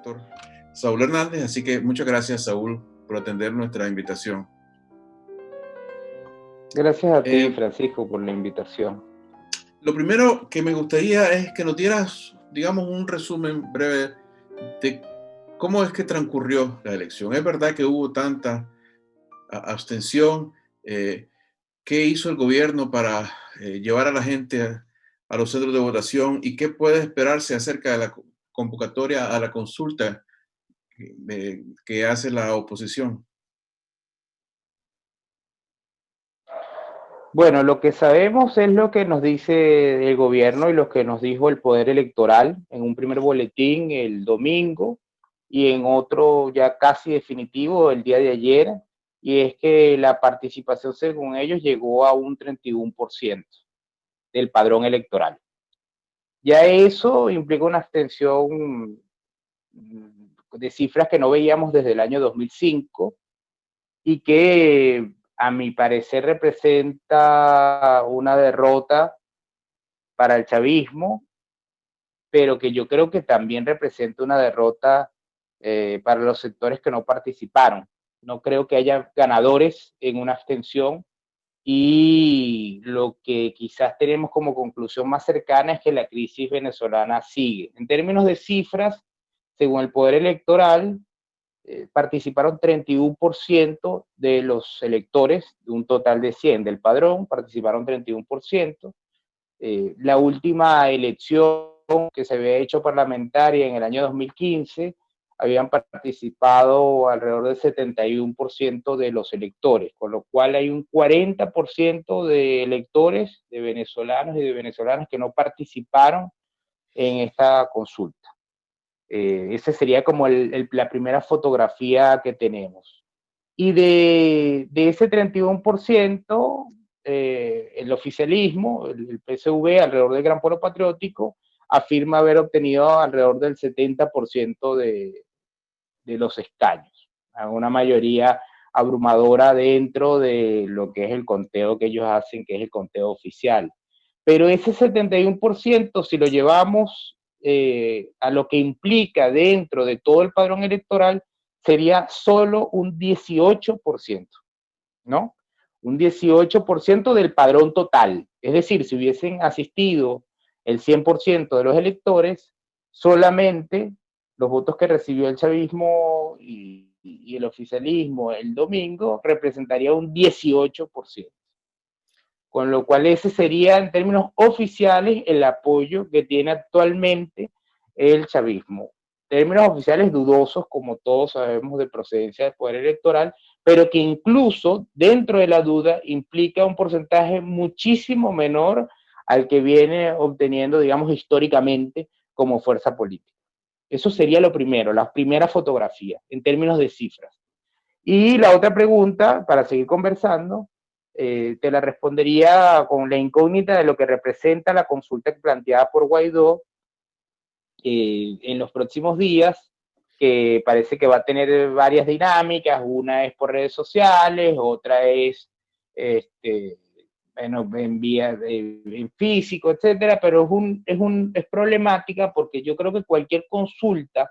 doctor Saúl Hernández, así que muchas gracias, Saúl, por atender nuestra invitación. Gracias a ti, Eh, Francisco, por la invitación. lo primero que me gustaría es que nos dieras, digamos, un resumen breve de cómo es que transcurrió la elección. Es verdad que hubo tanta abstención. ¿Qué hizo el gobierno para llevar a la gente a los centros de votación y qué puede esperarse acerca de la convocatoria a la consulta que hace la oposición? Bueno, lo que sabemos es lo que nos dice el gobierno y lo que nos dijo el Poder Electoral en un primer boletín el domingo y en otro ya casi definitivo el día de ayer, y es que la participación según ellos llegó a un 31% del padrón electoral. Ya eso implica una abstención de cifras que no veíamos desde el año 2005 y que a mi parecer representa una derrota para el chavismo, pero que yo creo que también representa una derrota para los sectores que no participaron. No creo que haya ganadores en una abstención, y lo que quizás tenemos como conclusión más cercana es que la crisis venezolana sigue. En términos de cifras, según el Poder Electoral, participaron 31% de los electores, de un total de 100 del padrón, participaron 31%. La última elección que se había hecho parlamentaria en el año 2015, habían participado alrededor del 71% de los electores, con lo cual hay un 40% de electores, de venezolanos y de venezolanas que no participaron en esta consulta. Esa sería como la primera fotografía que tenemos. Y de ese 31%, el oficialismo, el PSV, alrededor del Gran Polo Patriótico, afirma haber obtenido alrededor del 70% de los escaños, una mayoría abrumadora dentro de lo que es el conteo que ellos hacen, que es el conteo oficial. Pero ese 71%, si lo llevamos a lo que implica dentro de todo el padrón electoral, sería solo un 18%, ¿no? Un 18% del padrón total. Es decir, si hubiesen asistido el 100% de los electores, solamente los votos que recibió el chavismo y el oficialismo el domingo representaría un 18%. Con lo cual ese sería, en términos oficiales, el apoyo que tiene actualmente el chavismo. Términos oficiales dudosos, como todos sabemos, de procedencia del poder electoral, pero que incluso dentro de la duda implica un porcentaje muchísimo menor al que viene obteniendo, digamos, históricamente como fuerza política. Eso sería lo primero, la primera fotografía, en términos de cifras. Y la otra pregunta, para seguir conversando, te la respondería con la incógnita de lo que representa la consulta planteada por Guaidó en los próximos días, que parece que va a tener varias dinámicas. Una es por redes sociales, otra es bueno, en físico, etcétera, pero es problemática porque yo creo que cualquier consulta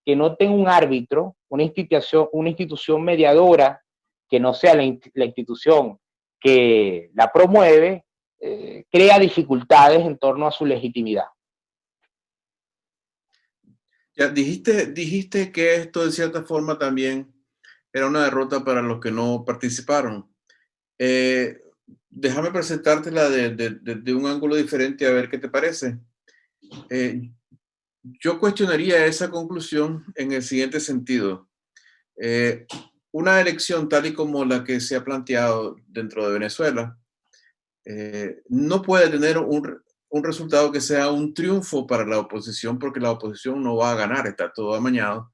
que no tenga un árbitro, una institución mediadora, que no sea la institución que la promueve, crea dificultades en torno a su legitimidad. Ya dijiste que esto de cierta forma también era una derrota para los que no participaron. Eh, Déjame presentártela de un ángulo diferente a ver qué te parece. Eh, yo cuestionaría esa conclusión en el siguiente sentido. Eh, una elección tal y como la que se ha planteado dentro de Venezuela no puede tener un resultado que sea un triunfo para la oposición porque la oposición no va a ganar, está todo amañado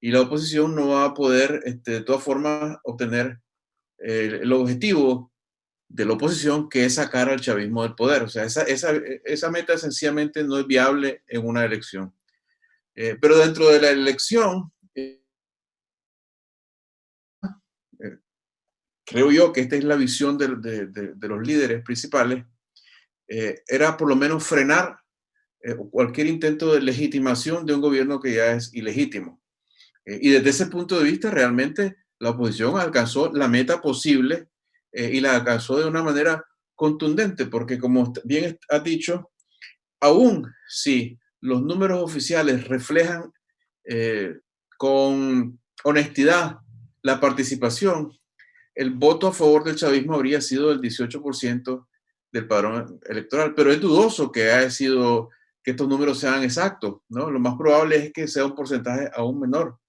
y la oposición no va a poder de todas formas obtener el objetivo de la oposición, que es sacar al chavismo del poder. O sea, esa meta sencillamente no es viable en una elección. Pero dentro de la elección, eh, creo yo que esta es la visión de los líderes principales, era por lo menos frenar o cualquier intento de legitimación de un gobierno que ya es ilegítimo. Y desde ese punto de vista, realmente la oposición alcanzó la meta posible y la alcanzó de una manera contundente, porque como bien has dicho, aún si los números oficiales reflejan eh, con honestidad la participación, el voto a favor del chavismo habría sido del 18% del padrón electoral, pero es dudoso que haya sido que estos números sean exactos, ¿no? Lo más probable es que sea un porcentaje aún menor.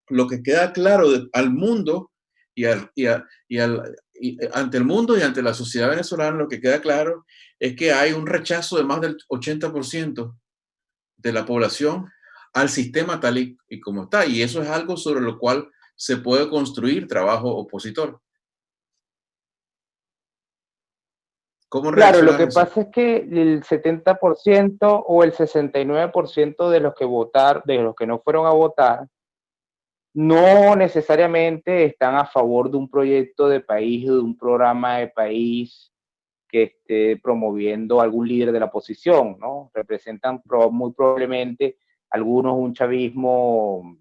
Lo que queda claro al mundo y, ante el mundo y ante la sociedad venezolana, lo que queda claro es que hay un rechazo de más del 80% de la población al sistema tal y como está. Y eso es algo sobre lo cual se puede construir trabajo opositor. ¿Cómo Claro, lo reaccionas a que eso? pasa es que el 70% o el 69% de los que de los que no fueron a votar, no necesariamente están a favor de un proyecto de país o de un programa de país que esté promoviendo algún líder de la oposición, ¿no? Representan muy probablemente algunos un chavismo,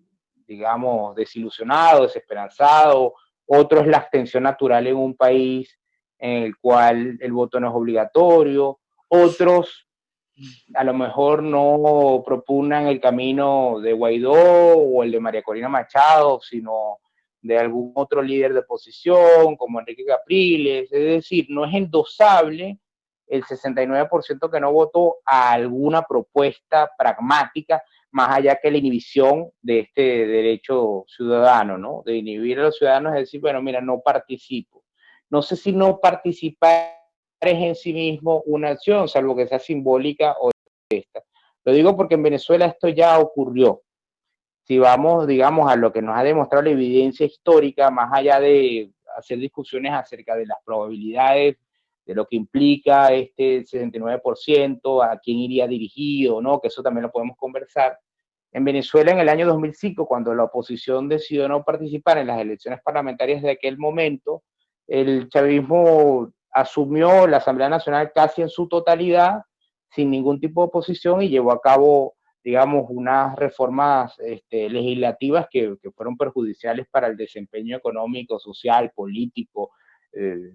digamos, desilusionado, desesperanzado, otros la abstención natural en un país en el cual el voto no es obligatorio, otros a lo mejor no propugnan el camino de Guaidó o el de María Corina Machado, sino de algún otro líder de oposición, como Enrique Capriles. Es decir, no es endosable el 69% que no votó a alguna propuesta pragmática, más allá que la inhibición de este derecho ciudadano, ¿no? De inhibir a los ciudadanos, es decir, bueno, mira, no participo. No sé si no participar es en sí mismo una acción, salvo que sea simbólica o esta. Lo digo porque en Venezuela esto ya ocurrió. Si vamos, digamos, a lo que nos ha demostrado la evidencia histórica, más allá de hacer discusiones acerca de las probabilidades, de lo que implica este 69%, a quién iría dirigido, ¿no? Que eso también lo podemos conversar. En Venezuela, en el año 2005, cuando la oposición decidió no participar en las elecciones parlamentarias de aquel momento, el chavismo asumió la Asamblea Nacional casi en su totalidad, sin ningún tipo de oposición, y llevó a cabo, digamos, unas reformas legislativas que fueron perjudiciales para el desempeño económico, social, político, eh,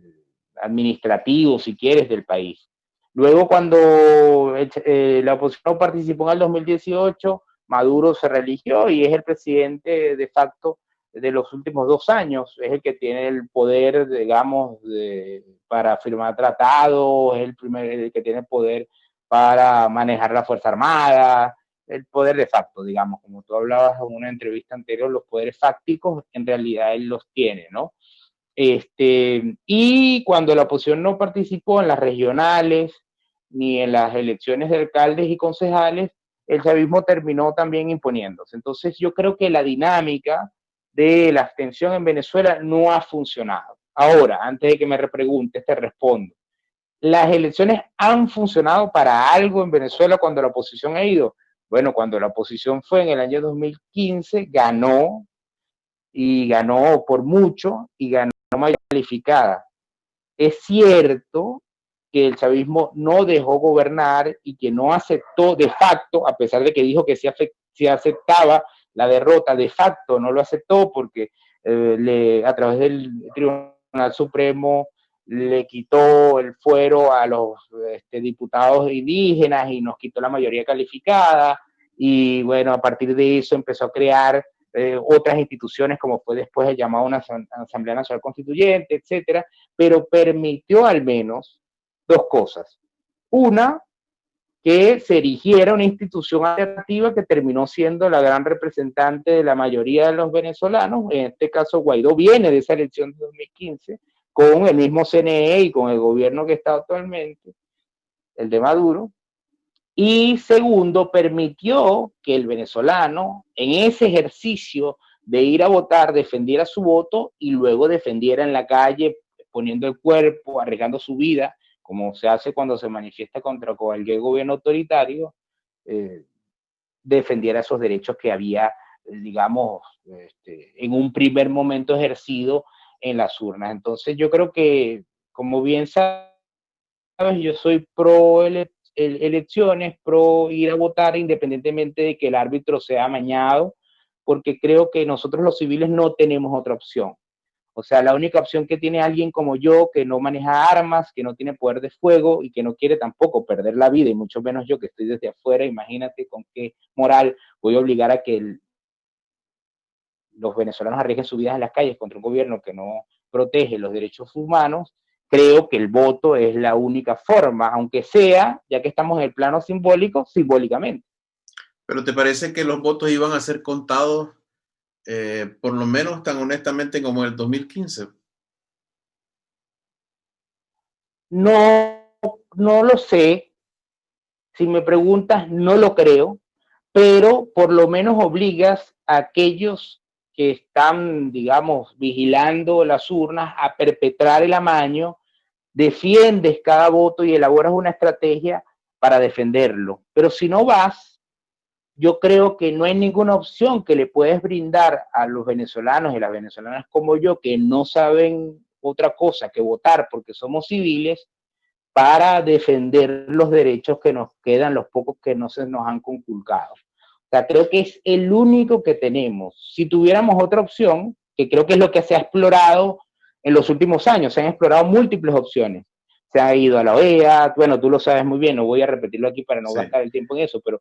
administrativo, si quieres, del país. Luego, cuando la oposición participó en el 2018, Maduro se religió y es el presidente de facto de los últimos 2 años, es el que tiene el poder, digamos, para firmar tratados, es el que tiene el poder para manejar la Fuerza Armada, el poder de facto, digamos, como tú hablabas en una entrevista anterior, los poderes fácticos en realidad él los tiene, ¿no? Y cuando la oposición no participó en las regionales ni en las elecciones de alcaldes y concejales, el chavismo terminó también imponiéndose. Entonces yo creo que la dinámica de la abstención en Venezuela no ha funcionado. Ahora, antes de que me repreguntes, te respondo. ¿Las elecciones han funcionado para algo en Venezuela cuando la oposición ha ido? Bueno, cuando la oposición fue en el año 2015, ganó y ganó por mucho y ganó mayoría calificada. Es cierto que el chavismo no dejó gobernar y que no aceptó de facto, a pesar de que dijo que sí aceptaba la derrota, de facto no lo aceptó porque a través del Tribunal Supremo le quitó el fuero a los diputados indígenas y nos quitó la mayoría calificada y bueno, a partir de eso empezó a crear otras instituciones como fue después el llamado una Asamblea Nacional Constituyente, etcétera, pero permitió al menos dos cosas. Una, que se erigiera una institución alternativa que terminó siendo la gran representante de la mayoría de los venezolanos. En este caso, Guaidó viene de esa elección de 2015 con el mismo CNE y con el gobierno que está actualmente, el de Maduro. Y segundo, permitió que el venezolano, en ese ejercicio de ir a votar, defendiera su voto y luego defendiera en la calle, poniendo el cuerpo, arriesgando su vida, como se hace cuando se manifiesta contra cualquier gobierno autoritario, eh, defendiera esos derechos que había, digamos, en un primer momento ejercido en las urnas. Entonces yo creo que, como bien sabes, yo soy pro elecciones pro ir a votar independientemente de que el árbitro sea amañado, porque creo que nosotros los civiles no tenemos otra opción. O sea, la única opción que tiene alguien como yo, que no maneja armas, que no tiene poder de fuego y que no quiere tampoco perder la vida, y mucho menos yo que estoy desde afuera, imagínate con qué moral voy a obligar a que los venezolanos arriesguen su vida en las calles contra un gobierno que no protege los derechos humanos. Creo que el voto es la única forma, aunque sea, ya que estamos en el plano simbólico, simbólicamente. ¿Pero te parece que los votos iban a ser contados por lo menos tan honestamente como en el 2015? No, no lo sé. Si me preguntas, no lo creo, pero por lo menos obligas a aquellos que están, digamos, vigilando las urnas a perpetrar el amaño, defiendes cada voto y elaboras una estrategia para defenderlo. Pero si no vas, yo creo que no hay ninguna opción que le puedes brindar a los venezolanos y las venezolanas como yo, que no saben otra cosa que votar porque somos civiles, para defender los derechos que nos quedan, los pocos que no se nos han conculcado. O sea, creo que es el único que tenemos. Si tuviéramos otra opción, que creo que es lo que se ha explorado en los últimos años, se han explorado múltiples opciones. Se ha ido a la OEA, bueno, tú lo sabes muy bien, no voy a repetirlo aquí para no Sí. gastar el tiempo en eso, pero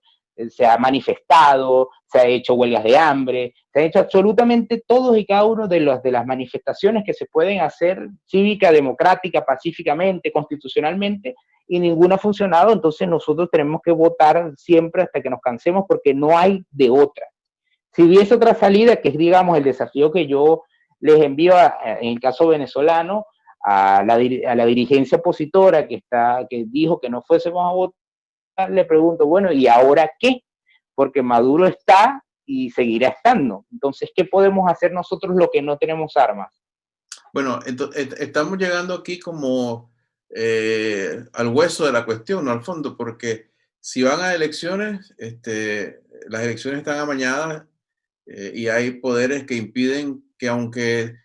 se ha manifestado, se ha hecho huelgas de hambre, se han hecho absolutamente todos y cada uno de las manifestaciones que se pueden hacer cívica, democrática, pacíficamente, constitucionalmente, y ninguna ha funcionado. Entonces nosotros tenemos que votar siempre hasta que nos cansemos porque no hay de otra. Si hubiese otra salida, que es, digamos, el desafío que yo les envío en el caso venezolano a la dirigencia opositora que dijo que no fuésemos a votar, le pregunto, bueno, ¿y ahora qué? Porque Maduro está y seguirá estando. Entonces, ¿qué podemos hacer nosotros lo que no tenemos armas? Bueno, entonces, estamos llegando aquí como al hueso de la cuestión, ¿no? Al fondo, porque si van a elecciones, las elecciones están amañadas y hay poderes que impiden que aunque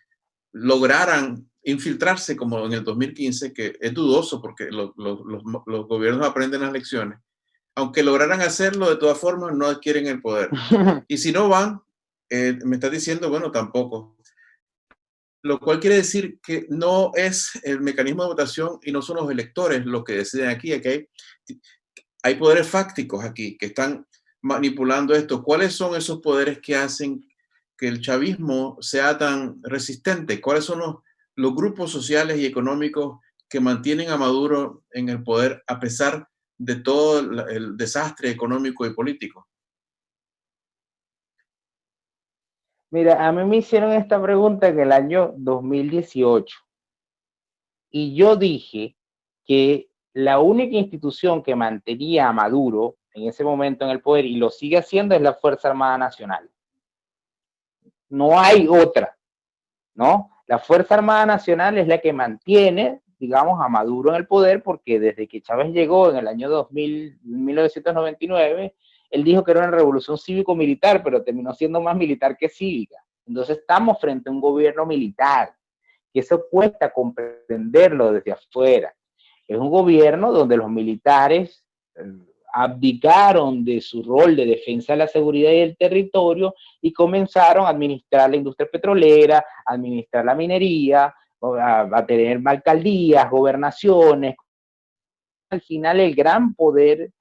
lograran infiltrarse como en el 2015, que es dudoso porque los gobiernos aprenden las lecciones, aunque lograran hacerlo, de todas formas no adquieren el poder. Y si no van, me estás diciendo, bueno, tampoco. Lo cual quiere decir que no es el mecanismo de votación y no son los electores los que deciden aquí. Aquí hay poderes fácticos aquí que están manipulando esto. ¿Cuáles son esos poderes que hacen que el chavismo sea tan resistente? ¿Cuáles son los grupos sociales y económicos que mantienen a Maduro en el poder a pesar de todo el desastre económico y político? Mira, a mí me hicieron esta pregunta en el año 2018 y yo dije que la única institución que mantenía a Maduro en ese momento en el poder y lo sigue haciendo es la Fuerza Armada Nacional. No hay otra, ¿no? La Fuerza Armada Nacional es la que mantiene, digamos, a Maduro en el poder, porque desde que Chávez llegó en el año 2000, 1999, él dijo que era una revolución cívico-militar, pero terminó siendo más militar que cívica. Entonces estamos frente a un gobierno militar, y eso cuesta comprenderlo desde afuera. Es un gobierno donde los militares abdicaron de su rol de defensa de la seguridad y del territorio y comenzaron a administrar la industria petrolera, a administrar la minería, a tener alcaldías, gobernaciones. Al final el gran poder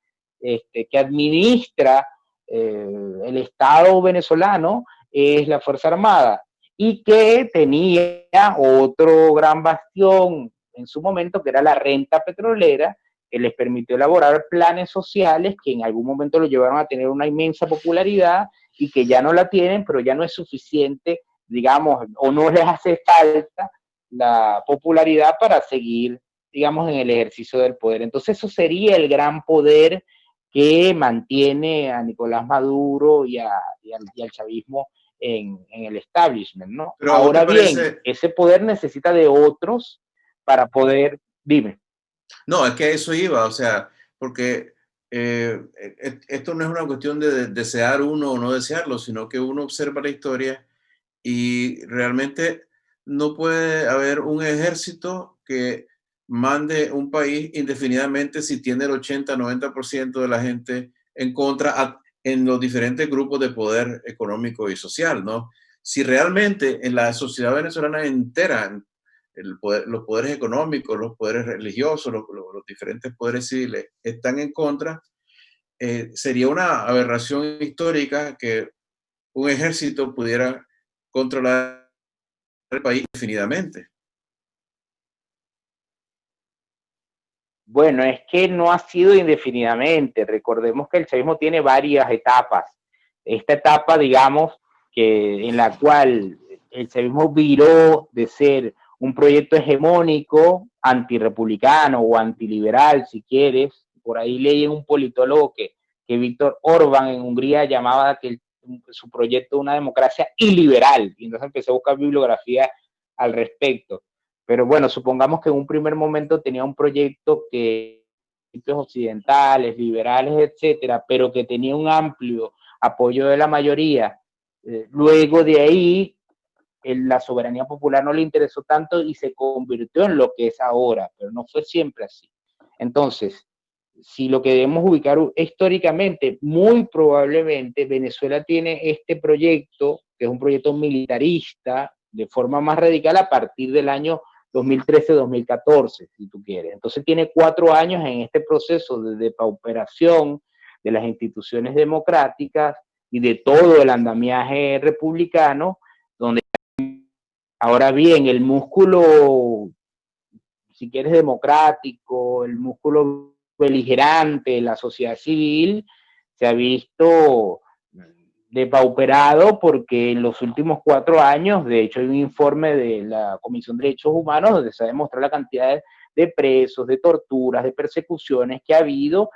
que administra el Estado venezolano es la Fuerza Armada y que tenía otro gran bastión en su momento, que era la renta petrolera, que les permitió elaborar planes sociales que en algún momento lo llevaron a tener una inmensa popularidad y que ya no la tienen, pero ya no es suficiente, digamos, o no les hace falta la popularidad para seguir, digamos, en el ejercicio del poder. Entonces eso sería el gran poder que mantiene a Nicolás Maduro y al chavismo en el establishment, ¿no? Pero ¿a vos te Ahora bien, parece? ese poder necesita de otros para poder, dime. No, es que a eso iba, o sea, porque esto no es una cuestión de desear uno o no desearlo, sino que uno observa la historia y realmente no puede haber un ejército que mande un país indefinidamente si tiene el 80-90% de la gente en contra en los diferentes grupos de poder económico y social, ¿no? Si realmente en la sociedad venezolana entera, los poderes económicos, los poderes religiosos, los diferentes poderes civiles están en contra, sería una aberración histórica que un ejército pudiera controlar el país indefinidamente. Bueno, es que no ha sido indefinidamente. Recordemos que el chavismo tiene varias etapas. Esta etapa, digamos, que en la cual el chavismo viró de ser un proyecto hegemónico, antirrepublicano o antiliberal, si quieres. Por ahí leí en un politólogo que Víctor Orbán en Hungría llamaba su proyecto una democracia iliberal. Y entonces empecé a buscar bibliografía al respecto. Pero bueno, supongamos que en un primer momento tenía un proyecto que occidentales, liberales, etcétera, pero que tenía un amplio apoyo de la mayoría. Luego de ahí, la soberanía popular no le interesó tanto y se convirtió en lo que es ahora, pero no fue siempre así. Entonces, si lo que debemos ubicar históricamente, muy probablemente Venezuela tiene este proyecto, que es un proyecto militarista, de forma más radical a partir del año 2013-2014, si tú quieres. Entonces tiene 4 años en este proceso de depauperación de las instituciones democráticas y de todo el andamiaje republicano, donde ahora bien, el músculo, si quieres, democrático, el músculo beligerante, la sociedad civil, se ha visto depauperado porque en los últimos 4 años, de hecho hay un informe de la Comisión de Derechos Humanos donde se ha demostrado la cantidad de presos, de torturas, de persecuciones que ha habido,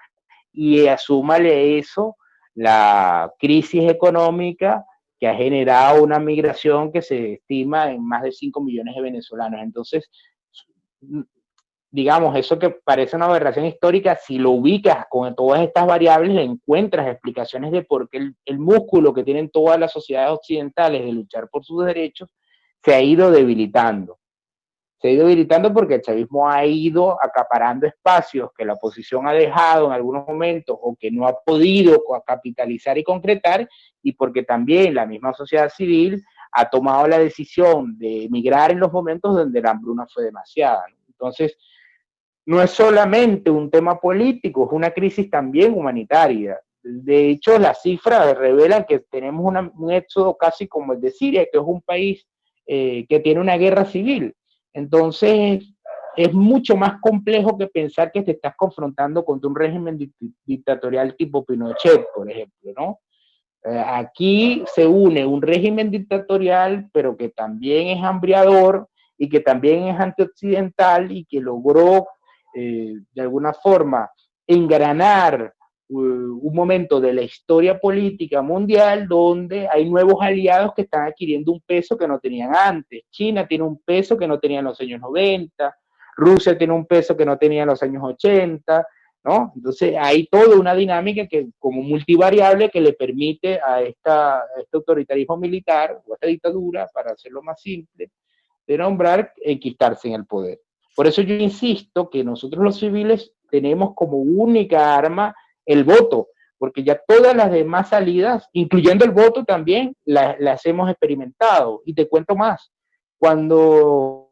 y asúmale eso la crisis económica que ha generado una migración que se estima en más de 5 millones de venezolanos. Entonces, digamos, eso que parece una aberración histórica, si lo ubicas con todas estas variables, encuentras explicaciones de por qué el músculo que tienen todas las sociedades occidentales de luchar por sus derechos se ha ido debilitando. Se ha ido debilitando porque el chavismo ha ido acaparando espacios que la oposición ha dejado en algunos momentos o que no ha podido capitalizar y concretar, y porque también la misma sociedad civil ha tomado la decisión de emigrar en los momentos donde la hambruna fue demasiada. Entonces, no es solamente un tema político, es una crisis también humanitaria. De hecho, las cifras revelan que tenemos un éxodo casi como el de Siria, que es un país que tiene una guerra civil. Entonces, es mucho más complejo que pensar que te estás confrontando contra un régimen dictatorial tipo Pinochet, por ejemplo, ¿no? Aquí se une un régimen dictatorial, pero que también es hambriador y que también es antioccidental y que logró de alguna forma engranar un momento de la historia política mundial donde hay nuevos aliados que están adquiriendo un peso que no tenían antes. China tiene un peso que no tenía en los años 90, Rusia tiene un peso que no tenía en los años 80, ¿no? Entonces hay toda una dinámica que como multivariable que le permite a este autoritarismo militar o a esta dictadura, para hacerlo más simple, de nombrar, enquistarse en el poder. Por eso yo insisto que nosotros los civiles tenemos como única arma el voto, porque ya todas las demás salidas, incluyendo el voto también, las hemos experimentado. Y te cuento más, cuando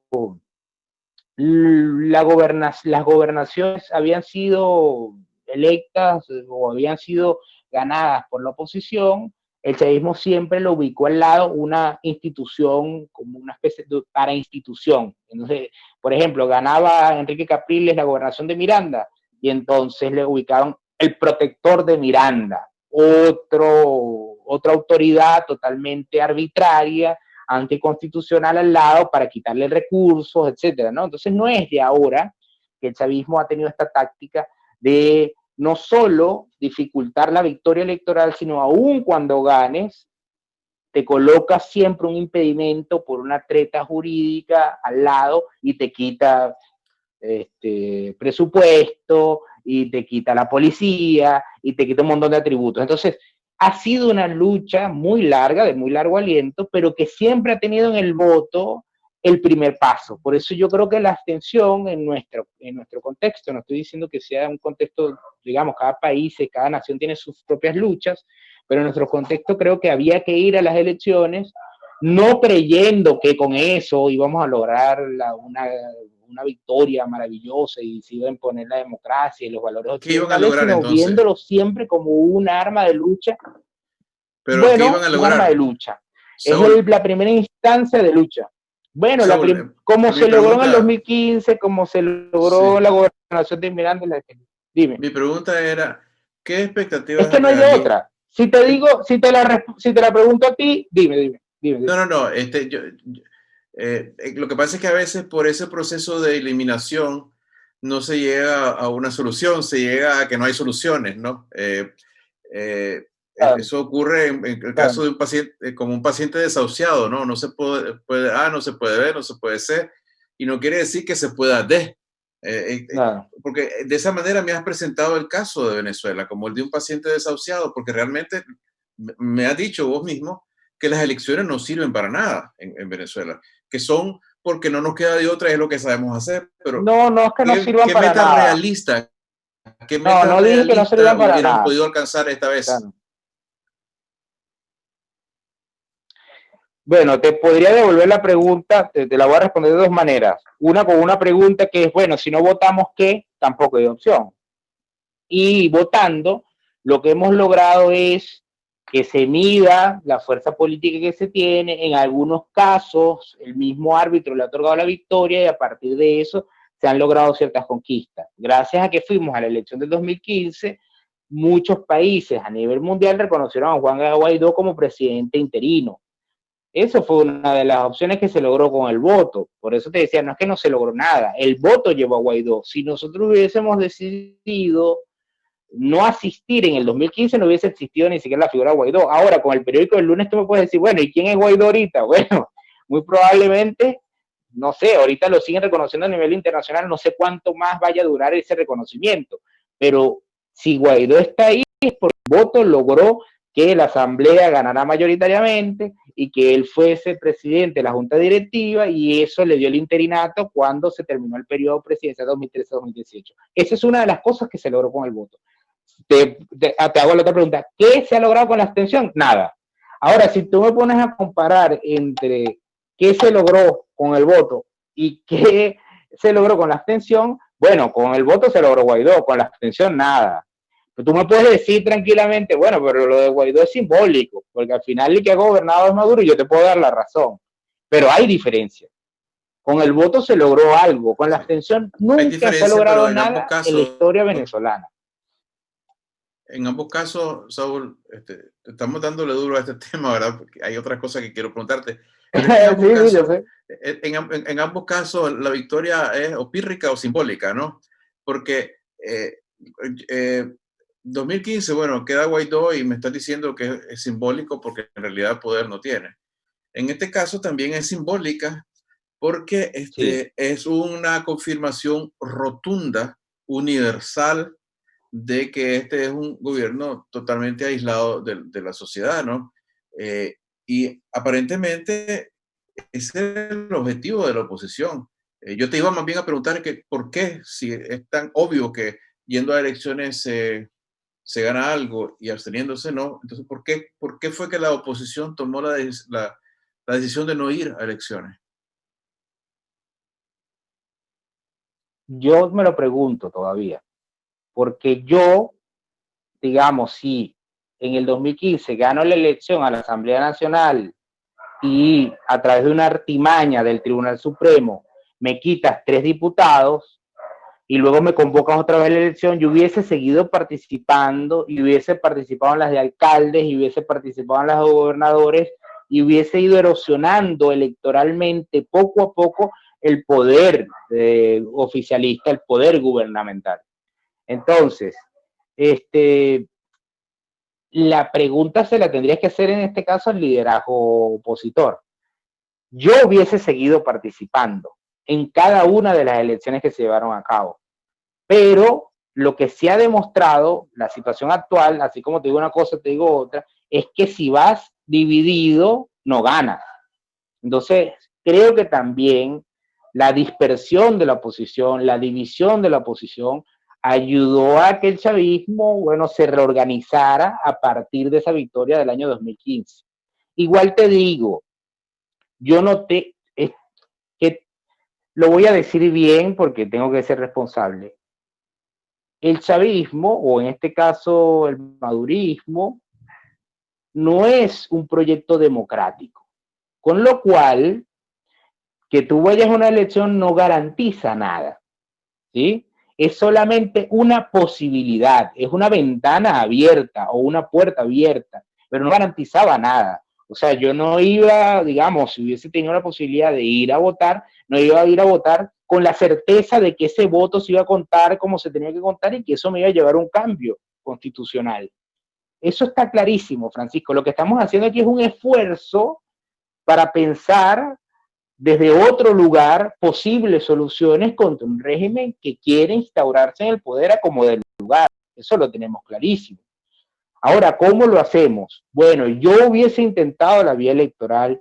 las gobernaciones habían sido electas o habían sido ganadas por la oposición, el chavismo siempre lo ubicó al lado una institución, como una especie de parainstitución. Entonces, por ejemplo, ganaba Enrique Capriles la gobernación de Miranda y entonces le ubicaron el protector de Miranda, otra autoridad totalmente arbitraria, anticonstitucional al lado para quitarle recursos, etcétera, ¿no? Entonces no es de ahora que el chavismo ha tenido esta táctica de no solo dificultar la victoria electoral, sino aún cuando ganes, te coloca siempre un impedimento por una treta jurídica al lado y te quita presupuesto y te quita la policía y te quita un montón de atributos. Entonces, ha sido una lucha muy larga, de muy largo aliento, pero que siempre ha tenido en el voto el primer paso. Por eso yo creo que la abstención en nuestro contexto, no estoy diciendo que sea un contexto, digamos, cada país, cada nación tiene sus propias luchas, pero en nuestro contexto creo que había que ir a las elecciones no creyendo que con eso íbamos a lograr una victoria maravillosa y se iba a imponer la democracia y los valores ¿Qué iban a occidentales, lograr sino entonces? viéndolo siempre como un arma de lucha. ¿Pero qué Bueno, iban a un arma de lograr? lucha. Saúl, Es la primera instancia de lucha. Bueno, Saúl, como mi se logró en el pregunta, 2015, como se logró sí, la gobernación de Miranda, dime. mi pregunta era, ¿qué Es expectativas que no hay realistas? otra. Si te digo, si te la pregunto a ti, dime. No, no, no, lo que pasa es que a veces por ese proceso de eliminación no se llega a una solución, se llega a que no hay soluciones, ¿no? Claro, Eso ocurre en el caso claro, de un paciente, como un paciente desahuciado, ¿no? No se puede A, no se puede B, no se puede C, y no quiere decir que se pueda D. claro. Porque de esa manera me has presentado el caso de Venezuela, como el de un paciente desahuciado, porque realmente me has dicho vos mismo que las elecciones no sirven para nada en Venezuela, que son porque no nos queda de otra, es lo que sabemos hacer, pero No, no es que no sirvan ¿qué para meta nada. realista, qué No, meta no dije que no realista sirvan para hubieran nada. podido alcanzar esta vez? Claro. Bueno, te podría devolver la pregunta, te la voy a responder de dos maneras. Una con una pregunta que es, bueno, si no votamos, ¿qué? Tampoco hay opción. Y votando, lo que hemos logrado es que se mida la fuerza política que se tiene. En algunos casos, el mismo árbitro le ha otorgado la victoria y a partir de eso se han logrado ciertas conquistas. Gracias a que fuimos a la elección del 2015, muchos países a nivel mundial reconocieron a Juan Guaidó como presidente interino. Eso fue una de las opciones que se logró con el voto. Por eso te decía, no es que no se logró nada, el voto llevó a Guaidó. Si nosotros hubiésemos decidido no asistir en el 2015, no hubiese existido ni siquiera la figura de Guaidó. Ahora, con el periódico del lunes, tú me puedes decir, bueno, ¿y quién es Guaidó ahorita? Bueno, muy probablemente, no sé, ahorita lo siguen reconociendo a nivel internacional, no sé cuánto más vaya a durar ese reconocimiento, pero si Guaidó está ahí, es porque el voto logró que la asamblea ganara mayoritariamente y que él fuese presidente de la junta directiva y eso le dio el interinato cuando se terminó el periodo presidencial 2013-2018. Esa es una de las cosas que se logró con el voto. Te hago la otra pregunta, ¿qué se ha logrado con la abstención? Nada. Ahora, si tú me pones a comparar entre qué se logró con el voto y qué se logró con la abstención, bueno, con el voto se logró Guaidó, con la abstención nada. Pero tú me puedes decir tranquilamente, bueno, pero lo de Guaidó es simbólico, porque al final el que ha gobernado es Maduro y yo te puedo dar la razón. Pero hay diferencia. Con el voto se logró algo, con la Sí. abstención Hay nunca se ha diferencia, logrado pero en ambos nada en la casos, historia venezolana. Saúl, estamos dándole duro a este tema, ¿verdad? Porque hay otras cosas que quiero preguntarte, pero es que en ambos Sí, yo casos, sé. en ambos casos la victoria es o pírrica o simbólica, ¿no? Porque 2015, bueno, queda Guaidó y me estás diciendo que es simbólico porque en realidad poder no tiene. En este caso también es simbólica porque Sí. es una confirmación rotunda, universal, de que este es un gobierno totalmente aislado de la sociedad, ¿no? Y aparentemente ese es el objetivo de la oposición. Yo te iba más bien a preguntar que por qué, si es tan obvio que yendo a elecciones se gana algo y absteniéndose no, entonces por qué fue que la oposición tomó la decisión de no ir a elecciones? Yo me lo pregunto todavía, porque yo, digamos, si en el 2015 gano la elección a la Asamblea Nacional y a través de una artimaña del Tribunal Supremo me quitas 3 diputados y luego me convocas otra vez a la elección, yo hubiese seguido participando y hubiese participado en las de alcaldes y hubiese participado en las de gobernadores y hubiese ido erosionando electoralmente poco a poco el poder oficialista, el poder gubernamental. Entonces, la pregunta se la tendrías que hacer en este caso al liderazgo opositor. Yo hubiese seguido participando en cada una de las elecciones que se llevaron a cabo, pero lo que se ha demostrado, la situación actual, así como te digo una cosa, te digo otra, es que si vas dividido, no ganas. Entonces, creo que también la dispersión de la oposición, la división de la oposición, ayudó a que el chavismo, bueno, se reorganizara a partir de esa victoria del año 2015. Igual te digo, yo noté, es que lo voy a decir bien porque tengo que ser responsable. El chavismo, o en este caso el madurismo, no es un proyecto democrático. Con lo cual, que tú vayas a una elección no garantiza nada, ¿sí? Es solamente una posibilidad, es una ventana abierta o una puerta abierta, pero no garantizaba nada. O sea, yo no iba, digamos, si hubiese tenido la posibilidad de ir a votar, no iba a ir a votar con la certeza de que ese voto se iba a contar como se tenía que contar y que eso me iba a llevar a un cambio constitucional. Eso está clarísimo, Francisco. Lo que estamos haciendo aquí es un esfuerzo para pensar desde otro lugar posibles soluciones contra un régimen que quiere instaurarse en el poder a como del lugar. Eso lo tenemos clarísimo. Ahora, ¿cómo lo hacemos? Bueno, yo hubiese intentado la vía electoral,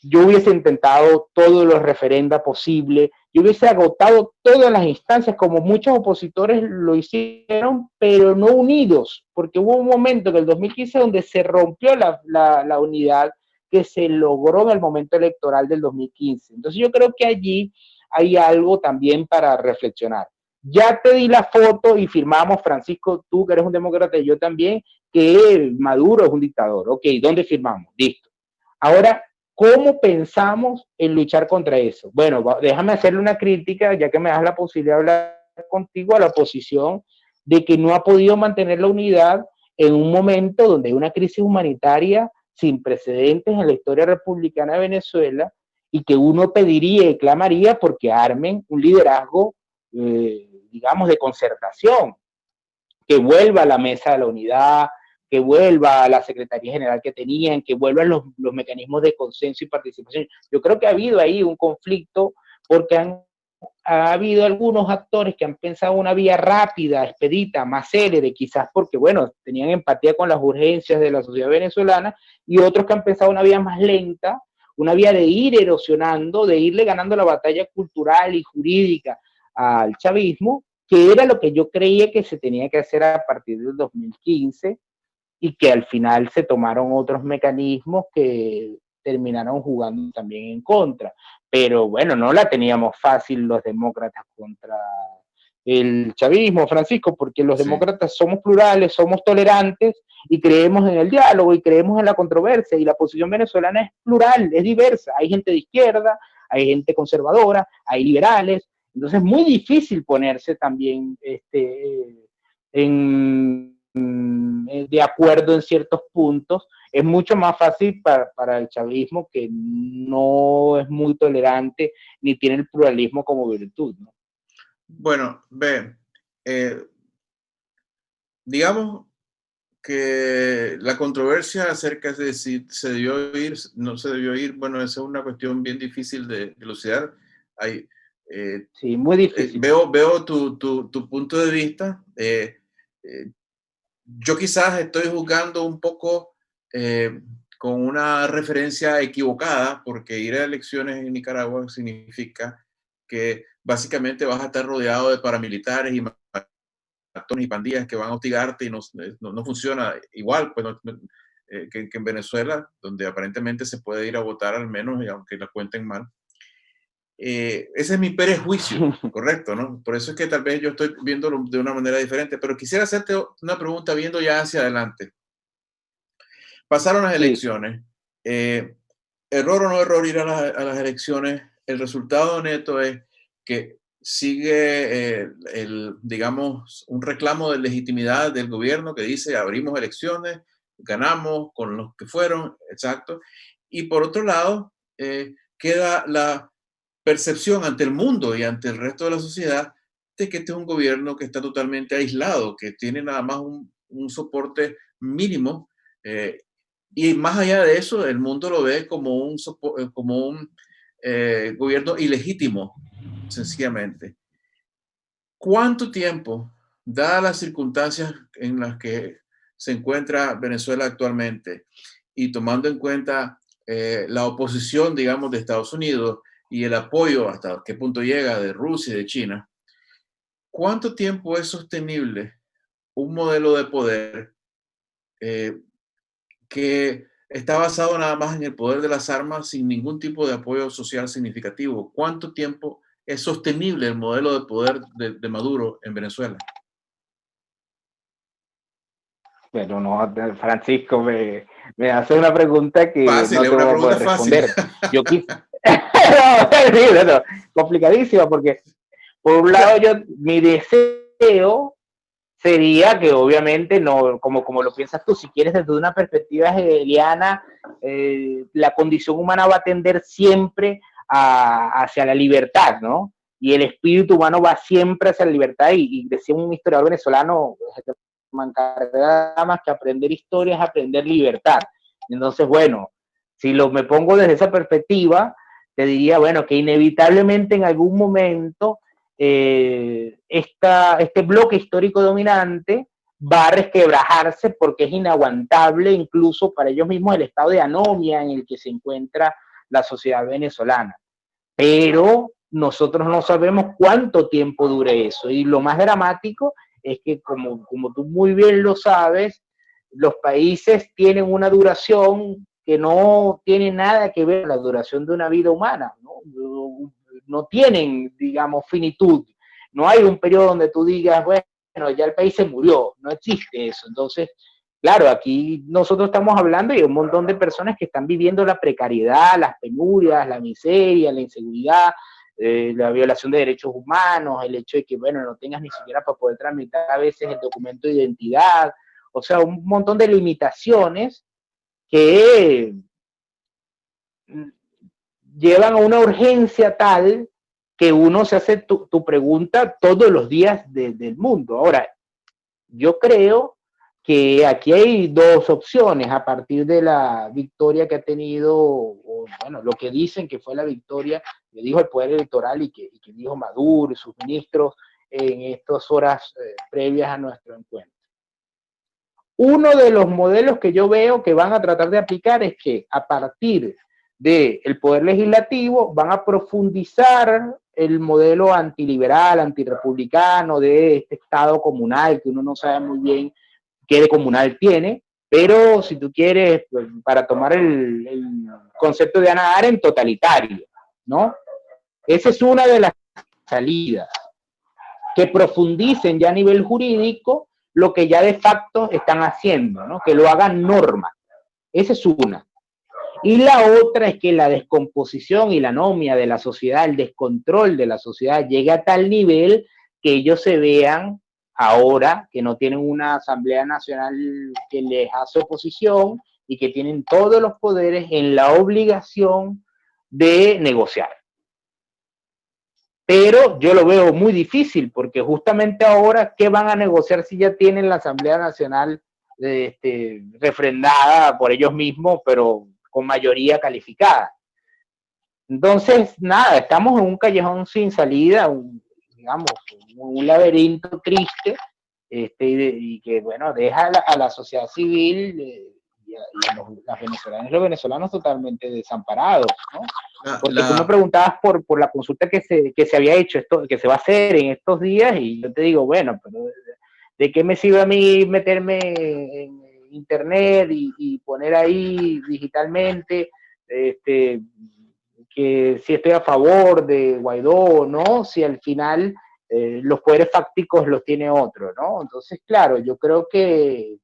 yo hubiese intentado todos los referendos posibles, yo hubiese agotado todas las instancias como muchos opositores lo hicieron, pero no unidos, porque hubo un momento en el 2015 donde se rompió la unidad que se logró en el momento electoral del 2015. Entonces yo creo que allí hay algo también para reflexionar. Ya te di la foto y firmamos, Francisco, tú que eres un demócrata y yo también, que Maduro es un dictador. Ok, ¿dónde firmamos? Listo. Ahora, ¿cómo pensamos en luchar contra eso? Bueno, déjame hacerle una crítica, ya que me das la posibilidad de hablar contigo, a la oposición, de que no ha podido mantener la unidad en un momento donde hay una crisis humanitaria sin precedentes en la historia republicana de Venezuela y que uno pediría y clamaría porque armen un liderazgo, digamos, de concertación, que vuelva a la mesa de la unidad, que vuelva a la Secretaría General que tenían, que vuelvan los mecanismos de consenso y participación. Yo creo que ha habido ahí un conflicto porque ha habido algunos actores que han pensado una vía rápida, expedita, más célere, quizás porque, bueno, tenían empatía con las urgencias de la sociedad venezolana, y otros que han pensado una vía más lenta, una vía de ir erosionando, de irle ganando la batalla cultural y jurídica al chavismo, que era lo que yo creía que se tenía que hacer a partir del 2015 y que al final se tomaron otros mecanismos que terminaron jugando también en contra. Pero bueno, no la teníamos fácil los demócratas contra el chavismo, Francisco, porque los Sí. demócratas somos plurales, somos tolerantes y creemos en el diálogo y creemos en la controversia, y la posición venezolana es plural, es diversa. Hay gente de izquierda, hay gente conservadora, hay liberales. Entonces es muy difícil ponerse también de acuerdo en ciertos puntos. Es mucho más fácil para el chavismo, que no es muy tolerante ni tiene el pluralismo como virtud, ¿no? Bueno, ve, digamos que la controversia acerca de si se debió ir, no se debió ir, bueno, esa es una cuestión bien difícil de dilucidar. Hay, Sí, muy difícil. veo tu punto de vista. Yo quizás estoy juzgando un poco con una referencia equivocada, porque ir a elecciones en Nicaragua significa que básicamente vas a estar rodeado de paramilitares y matones y pandillas que van a hostigarte, y no funciona igual pues, que en Venezuela, donde aparentemente se puede ir a votar al menos, y aunque la cuenten mal. Ese es mi prejuicio, correcto, ¿no? Por eso es que tal vez yo estoy viéndolo de una manera diferente, pero quisiera hacerte una pregunta viendo ya hacia adelante. Pasaron las Sí, elecciones. Error o no error ir a las elecciones, el resultado neto es que sigue, digamos, un reclamo de legitimidad del gobierno que dice abrimos elecciones, ganamos con los que fueron, exacto. Y por otro lado, queda la percepción ante el mundo y ante el resto de la sociedad de que este es un gobierno que está totalmente aislado, que tiene nada más un soporte mínimo, y más allá de eso, el mundo lo ve como como un gobierno ilegítimo, sencillamente. ¿Cuánto tiempo, dadas las circunstancias en las que se encuentra Venezuela actualmente y tomando en cuenta la oposición, digamos, de Estados Unidos y el apoyo hasta qué punto llega de Rusia y de China, ¿cuánto tiempo es sostenible un modelo de poder eh, que está basado nada más en el poder de las armas sin ningún tipo de apoyo social significativo? ¿Cuánto tiempo es sostenible el modelo de poder de Maduro en Venezuela? Pero no, Francisco, me hace una pregunta que Fácil, no es te una voy a pregunta poder fácil. responder. Yo quise... no, no, complicadísima, porque por un O sea, lado mi deseo sería que obviamente, no, como lo piensas tú, si quieres desde una perspectiva hegeliana, la condición humana va a tender siempre hacia la libertad, ¿no? Y el espíritu humano va siempre hacia la libertad, y decía un historiador venezolano, nada más que aprender historia es aprender libertad. Entonces, bueno, si me pongo desde esa perspectiva, te diría, bueno, que inevitablemente en algún momento este bloque histórico dominante va a resquebrajarse porque es inaguantable incluso para ellos mismos el estado de anomia en el que se encuentra la sociedad venezolana. Pero nosotros no sabemos cuánto tiempo dure eso. Y lo más dramático es que, como tú muy bien lo sabes, los países tienen una duración que no tiene nada que ver con la duración de una vida humana, ¿no? No tienen, digamos, finitud. No hay un periodo donde tú digas, bueno, ya el país se murió, no existe eso. Entonces, claro, aquí nosotros estamos hablando y hay un montón de personas que están viviendo la precariedad, las penurias, la miseria, la inseguridad, la violación de derechos humanos, el hecho de que, bueno, no tengas ni siquiera para poder tramitar a veces el documento de identidad, o sea, un montón de limitaciones que llevan a una urgencia tal que uno se hace tu pregunta todos los días del mundo. Ahora, yo creo que aquí hay dos opciones a partir de la victoria que ha tenido, o, bueno, lo que dicen que fue la victoria que dijo el poder electoral y que dijo Maduro y sus ministros en estas horas previas a nuestro encuentro. Uno de los modelos que yo veo que van a tratar de aplicar es que a partir del poder legislativo van a profundizar el modelo antiliberal, antirepublicano de este Estado comunal, que uno no sabe muy bien qué de comunal tiene, pero si tú quieres, pues, para tomar el concepto de Ana Arendt, totalitario, ¿no? Esa es una de las salidas, que profundicen ya a nivel jurídico lo que ya de facto están haciendo, ¿no? Que lo hagan norma. Esa es una. Y la otra es que la descomposición y la anomia de la sociedad, el descontrol de la sociedad llegue a tal nivel que ellos se vean ahora que no tienen una Asamblea Nacional que les hace oposición y que tienen todos los poderes en la obligación de negociar. Pero yo lo veo muy difícil porque justamente ahora, ¿qué van a negociar si ya tienen la Asamblea Nacional refrendada por ellos mismos, pero con mayoría calificada? Entonces, nada, estamos en un callejón sin salida, digamos, un laberinto triste, y que, bueno, deja a la sociedad civil y las venezolanas y los venezolanos totalmente desamparados, ¿no? Porque tú me preguntabas por la consulta que se había hecho, que se va a hacer en estos días, y yo te digo, bueno, pero ¿de qué me sirve a mí meterme en internet y poner ahí digitalmente que si estoy a favor de Guaidó o no, si al final los poderes fácticos los tiene otro, ¿no? Entonces, claro, yo creo que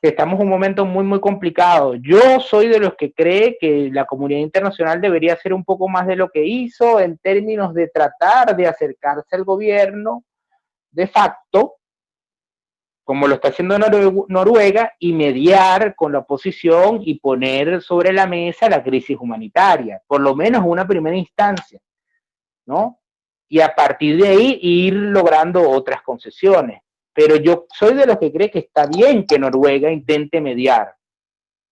estamos en un momento muy, muy complicado. Yo soy de los que cree que la comunidad internacional debería hacer un poco más de lo que hizo en términos de tratar de acercarse al gobierno de facto, como lo está haciendo Noruega, y mediar con la oposición y poner sobre la mesa la crisis humanitaria, por lo menos en una primera instancia, ¿no? Y a partir de ahí ir logrando otras concesiones. Pero yo soy de los que cree que está bien que Noruega intente mediar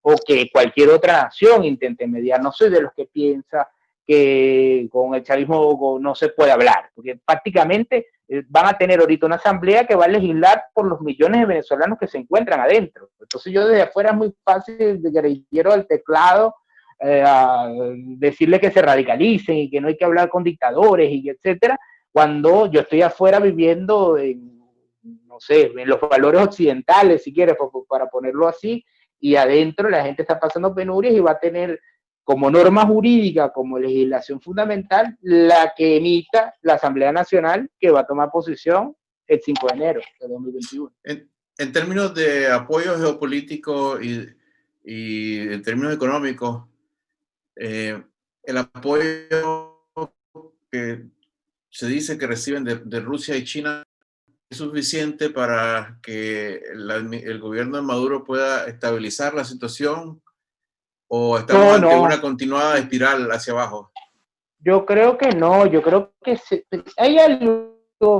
o que cualquier otra nación intente mediar. No soy de los que piensa que con el chavismo no se puede hablar, porque prácticamente van a tener ahorita una asamblea que va a legislar por los millones de venezolanos que se encuentran adentro. Entonces yo desde afuera es muy fácil, de guerrillero del teclado, a decirle que se radicalicen y que no hay que hablar con dictadores y etcétera, cuando yo estoy afuera viviendo en, no sé, en los valores occidentales, si quieres, para ponerlo así, y adentro la gente está pasando penurias y va a tener como norma jurídica, como legislación fundamental, la que emita la Asamblea Nacional, que va a tomar posición el 5 de enero de 2021. En términos de apoyo geopolítico y en términos económicos, el apoyo que se dice que reciben de Rusia y China es suficiente para que el gobierno de Maduro pueda estabilizar la situación, o estamos ante una continuada espiral hacia abajo. Yo creo que no, yo creo que hay algo,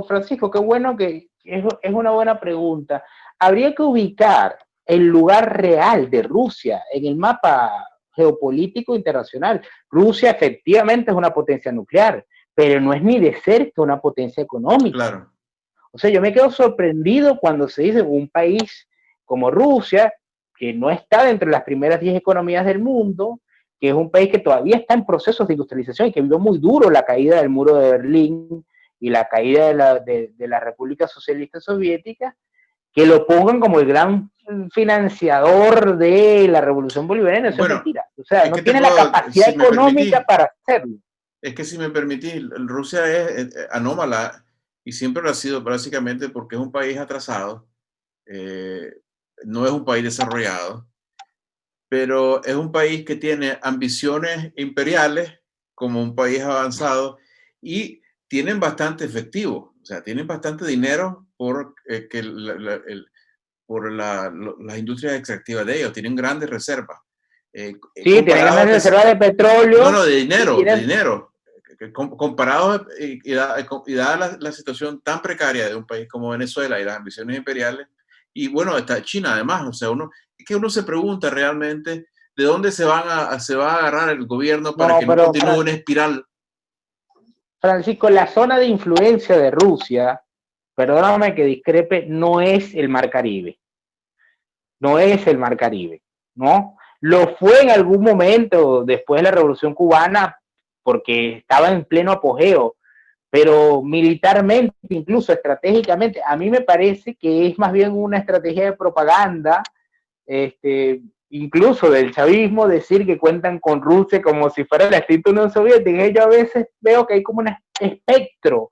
Francisco, qué bueno que es una buena pregunta. Habría que ubicar el lugar real de Rusia en el mapa geopolítico internacional. Rusia efectivamente es una potencia nuclear, pero no es ni de cerca una potencia económica. Claro. O sea, yo me quedo sorprendido cuando se dice un país como Rusia, que no está dentro de las primeras 10 economías del mundo, que es un país que todavía está en procesos de industrialización y que vivió muy duro la caída del muro de Berlín y la caída de la República Socialista Soviética, que lo pongan como el gran financiador de la Revolución Bolivariana. Eso es mentira. O sea, no tiene la capacidad económica para hacerlo. Es que si me permitís, Rusia es anómala y siempre lo ha sido básicamente porque es un país atrasado, no es un país desarrollado, pero es un país que tiene ambiciones imperiales como un país avanzado y tienen bastante efectivo, o sea, tienen bastante dinero por las industrias extractivas de ellos, tienen grandes reservas. Sí, tienen grandes reservas de petróleo. No, de dinero, de dinero. Comparado y dada la situación tan precaria de un país como Venezuela y las ambiciones imperiales, y bueno, está China además, o sea, es que uno se pregunta realmente de dónde se va a agarrar el gobierno para que no continúe una espiral. Francisco, la zona de influencia de Rusia, perdóname que discrepe, no es el Mar Caribe. No es el Mar Caribe, ¿no? Lo fue en algún momento después de la Revolución Cubana porque estaba en pleno apogeo, pero militarmente, incluso estratégicamente, a mí me parece que es más bien una estrategia de propaganda, incluso del chavismo, decir que cuentan con Rusia como si fuera la extinta Unión Soviética. Yo a veces veo que hay como un espectro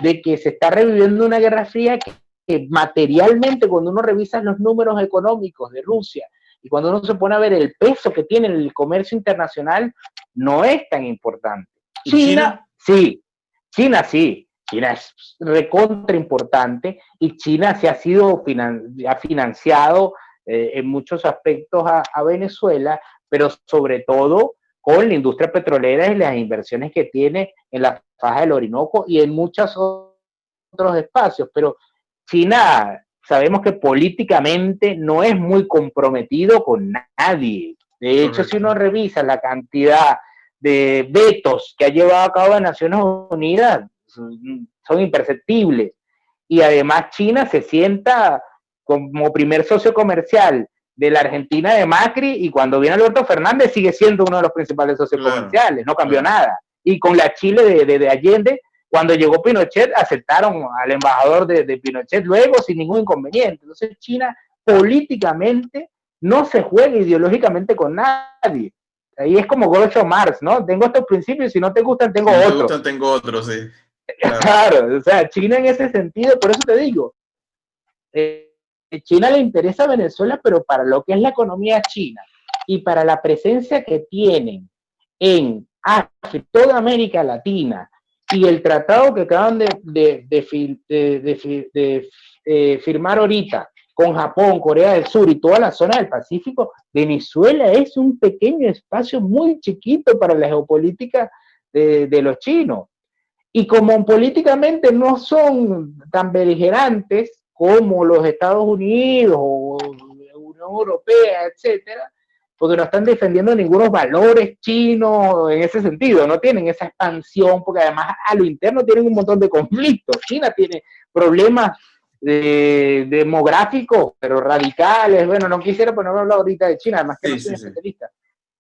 de que se está reviviendo una guerra fría que materialmente, cuando uno revisa los números económicos de Rusia y cuando uno se pone a ver el peso que tiene el comercio internacional, no es tan importante. China sí, China sí, China es recontra importante y China se ha financiado en muchos aspectos a Venezuela, pero sobre todo con la industria petrolera y las inversiones que tiene en la faja del Orinoco y en muchos otros espacios. Pero China, sabemos que políticamente no es muy comprometido con nadie. De hecho, si uno revisa la cantidad de vetos que ha llevado a cabo Naciones Unidas, son imperceptibles. Y además China se sienta como primer socio comercial de la Argentina de Macri, y cuando viene Alberto Fernández sigue siendo uno de los principales socios comerciales, no cambió nada. Y con la Chile de Allende, cuando llegó Pinochet, aceptaron al embajador de Pinochet luego sin ningún inconveniente. Entonces China políticamente no se juega ideológicamente con nadie. Ahí es como Groucho Marx, ¿no? Tengo estos principios y si no te gustan, tengo otros. Si no te gustan, tengo otros, sí. Claro, o sea, China en ese sentido, por eso te digo, China le interesa a Venezuela, pero para lo que es la economía china y para la presencia que tienen en África, toda América Latina, y el tratado que acaban de firmar ahorita con Japón, Corea del Sur y toda la zona del Pacífico, Venezuela es un pequeño espacio muy chiquito para la geopolítica de los chinos. Y como políticamente no son tan beligerantes como los Estados Unidos o la Unión Europea, etcétera, porque no están defendiendo ningunos valores chinos en ese sentido, no tienen esa expansión, porque además a lo interno tienen un montón de conflictos. China tiene problemas demográficos, pero radicales. Bueno, no quisiera ponerme a hablar ahorita de China, además que no soy especialista.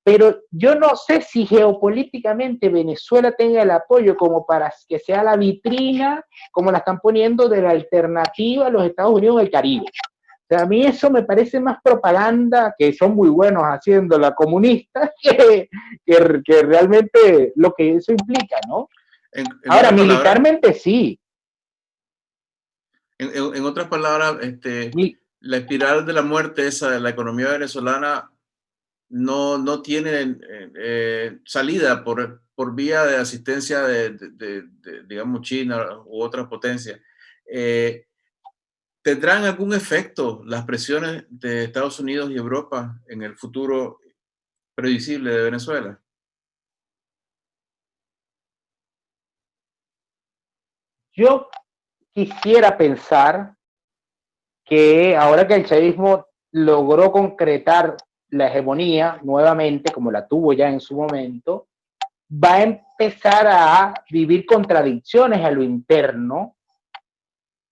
pero yo no sé si geopolíticamente Venezuela tenga el apoyo como para que sea la vitrina, como la están poniendo, de la alternativa a los Estados Unidos del Caribe. O sea, a mí eso me parece más propaganda, que son muy buenos haciendo la comunista, que realmente lo que eso implica, ¿no? En Ahora, otras palabras, militarmente sí. en otras palabras, la espiral de la muerte esa de la economía venezolana no tiene salida por vía de asistencia digamos, China u otras potencias. ¿Tendrán algún efecto las presiones de Estados Unidos y Europa en el futuro previsible de Venezuela? Yo quisiera pensar que ahora que el chavismo logró concretar la hegemonía nuevamente, como la tuvo ya en su momento, va a empezar a vivir contradicciones a lo interno,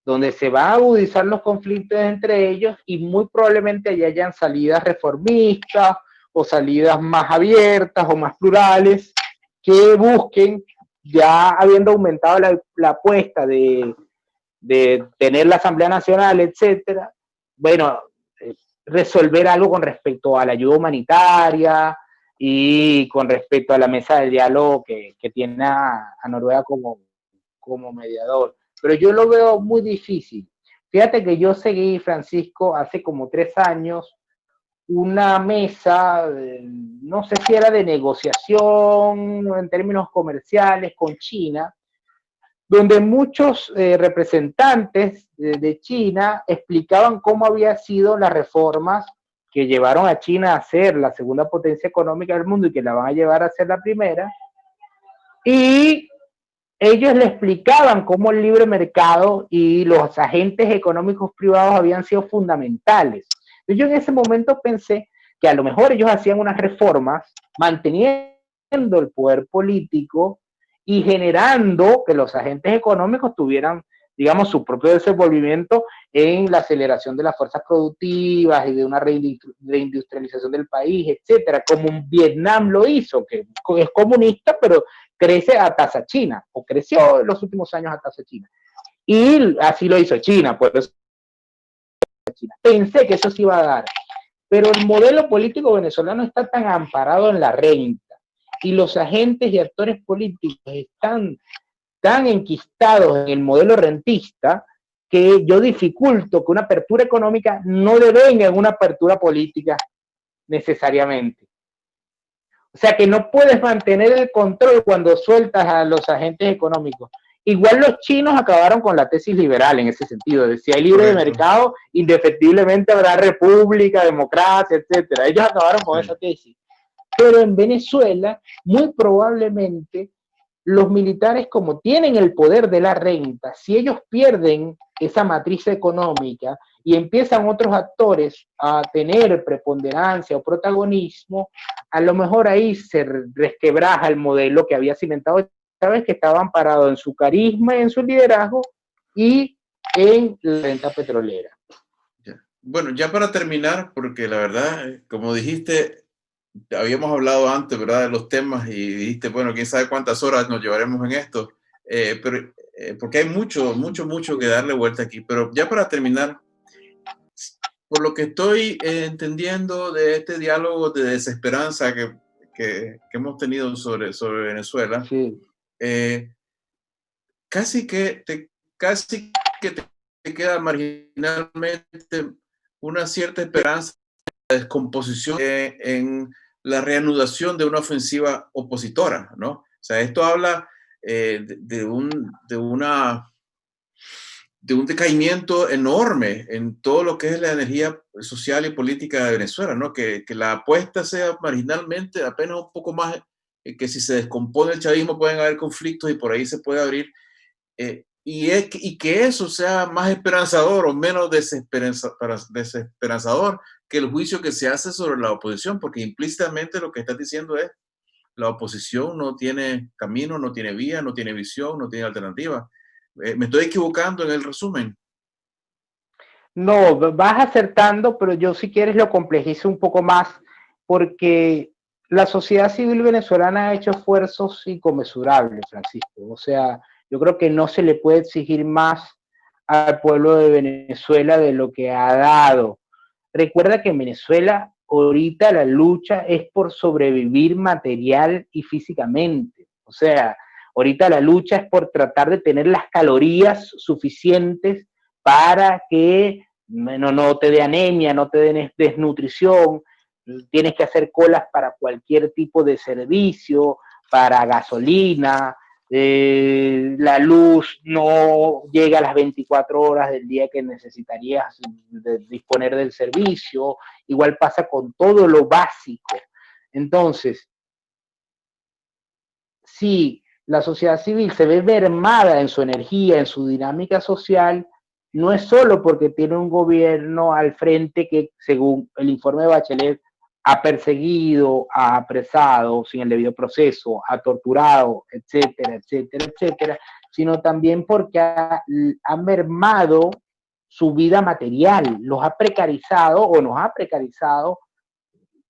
donde se van a agudizar los conflictos entre ellos y muy probablemente allá hayan salidas reformistas o salidas más abiertas o más plurales que busquen, ya habiendo aumentado la apuesta de tener la Asamblea Nacional, etcétera, bueno, resolver algo con respecto a la ayuda humanitaria y con respecto a la mesa de diálogo que tiene a Noruega como mediador. Pero yo lo veo muy difícil. Fíjate que yo seguí, Francisco, hace como 3 años, una mesa, no sé si era de negociación en términos comerciales con China, donde muchos representantes de China explicaban cómo habían sido las reformas que llevaron a China a ser la segunda potencia económica del mundo y que la van a llevar a ser la primera. Y ellos le explicaban cómo el libre mercado y los agentes económicos privados habían sido fundamentales. Yo en ese momento pensé que a lo mejor ellos hacían unas reformas manteniendo el poder político y generando que los agentes económicos tuvieran, digamos, su propio desenvolvimiento en la aceleración de las fuerzas productivas y de una reindustrialización del país, etcétera, como Vietnam lo hizo, que es comunista, pero crece a tasa china, o creció en los últimos años a tasa china. Y así lo hizo China, por eso China. Pensé que eso se iba a dar, pero el modelo político venezolano está tan amparado en la renta y los agentes y actores políticos están tan enquistados en el modelo rentista que yo dificulto que una apertura económica no devenga en una apertura política necesariamente. O sea que no puedes mantener el control cuando sueltas a los agentes económicos. Igual los chinos acabaron con la tesis liberal en ese sentido, de si hay libre de mercado, indefectiblemente habrá república, democracia, etcétera. Ellos acabaron con esa tesis. Pero en Venezuela, muy probablemente, los militares, como tienen el poder de la renta, si ellos pierden esa matriz económica y empiezan otros actores a tener preponderancia o protagonismo, a lo mejor ahí se resquebraja el modelo que había cimentado Chávez, que estaba amparado en su carisma, en su liderazgo y en la renta petrolera. Bueno, ya para terminar, porque la verdad, como dijiste, habíamos hablado antes, ¿verdad?, de los temas y dijiste, bueno, quién sabe cuántas horas nos llevaremos en esto, pero porque hay mucho que darle vuelta aquí. Pero ya para terminar, por lo que estoy entendiendo de este diálogo de desesperanza que hemos tenido sobre Venezuela, sí. Casi que te queda marginalmente una cierta esperanza de descomposición en la reanudación de una ofensiva opositora, ¿no? O sea, esto habla de un decaimiento enorme en todo lo que es la energía social y política de Venezuela, ¿no? Que la apuesta sea marginalmente apenas un poco más, que si se descompone el chavismo pueden haber conflictos y por ahí se puede abrir, y que eso sea más esperanzador o menos desesperanzador que el juicio que se hace sobre la oposición, porque implícitamente lo que estás diciendo es la oposición no tiene camino, no tiene vía, no tiene visión, no tiene alternativa. ¿Me estoy equivocando en el resumen? No, vas acertando, pero yo si quieres lo complejizo un poco más, porque La sociedad civil venezolana ha hecho esfuerzos inconmensurables, Francisco. O sea, yo creo que no se le puede exigir más al pueblo de Venezuela de lo que ha dado. Recuerda que en Venezuela ahorita la lucha es por sobrevivir material y físicamente. O sea, ahorita la lucha es por tratar de tener las calorías suficientes para que no te dé anemia, no te dé desnutrición. Tienes que hacer colas para cualquier tipo de servicio, para gasolina, la luz no llega a las 24 horas del día que necesitarías disponer del servicio, igual pasa con todo lo básico. Entonces, si la sociedad civil se ve mermada en su energía, en su dinámica social, no es solo porque tiene un gobierno al frente que, según el informe de Bachelet, ha perseguido, ha apresado sin el debido proceso, ha torturado, etcétera, etcétera, etcétera, sino también porque ha mermado su vida material, los ha precarizado o nos ha precarizado,